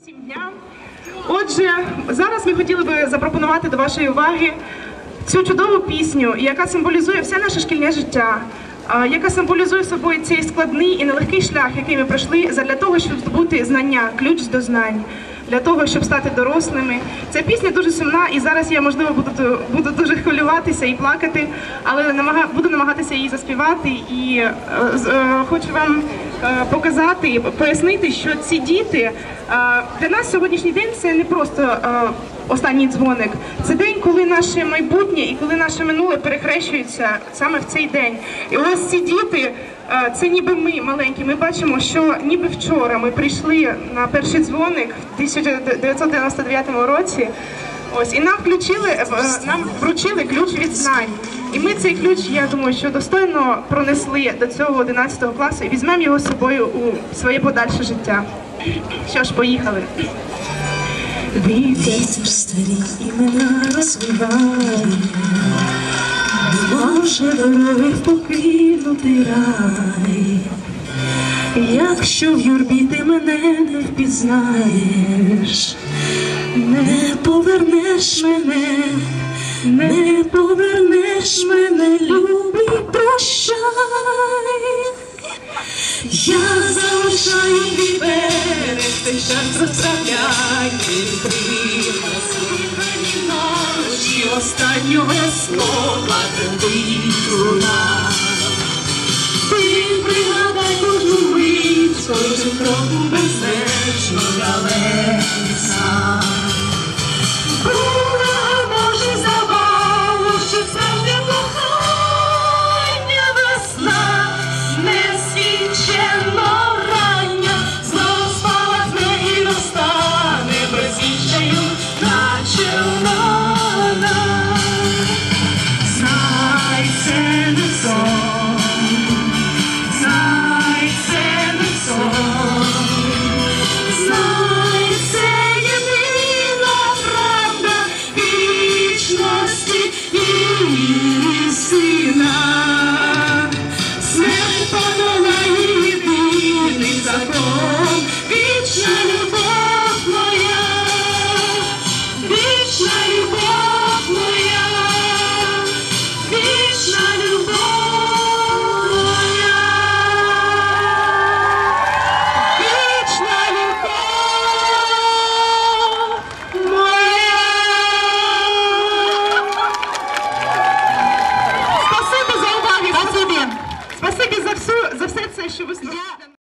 Всім дня. Отже, зараз ми хотіли би запропонувати до вашої уваги цю чудову пісню, яка символізує все наше шкільне життя, яка символізує собою цей складний і нелегкий шлях, який ми пройшли для того, щоб здобути знання, ключ до знань, для того, щоб стати дорослими. Ця пісня дуже сумна, і зараз я, можливо, буду дуже хвилюватися і плакати, але буду намагатися її заспівати. І хочу вам показати, пояснити, що ці діти, для нас сьогоднішній день це не просто останній дзвоник. Це день, коли наше майбутнє і коли наше минуле перехрещується саме в цей день. І ось ці діти, це ніби ми маленькі. Ми бачимо, що ніби вчора ми прийшли на перший дзвоник в 1999 році. Ось, і нам вручили ключ від знань. І ми цей ключ, я думаю, що достойно пронесли до цього 11 класу і візьмемо його з собою у своє подальше життя. Що ж, поїхали. Вітер старі імена розвиває, не може дороги в покинутий рай. Якщо в юрбі ти мене не впізнаєш, не повернеш мене, любий, прощай. Я залишаю твій берег, цей час розправляй, припинені ночі останнього слова труна. Ти пригадай кожну мить, кожен крок безпечно далеко сам.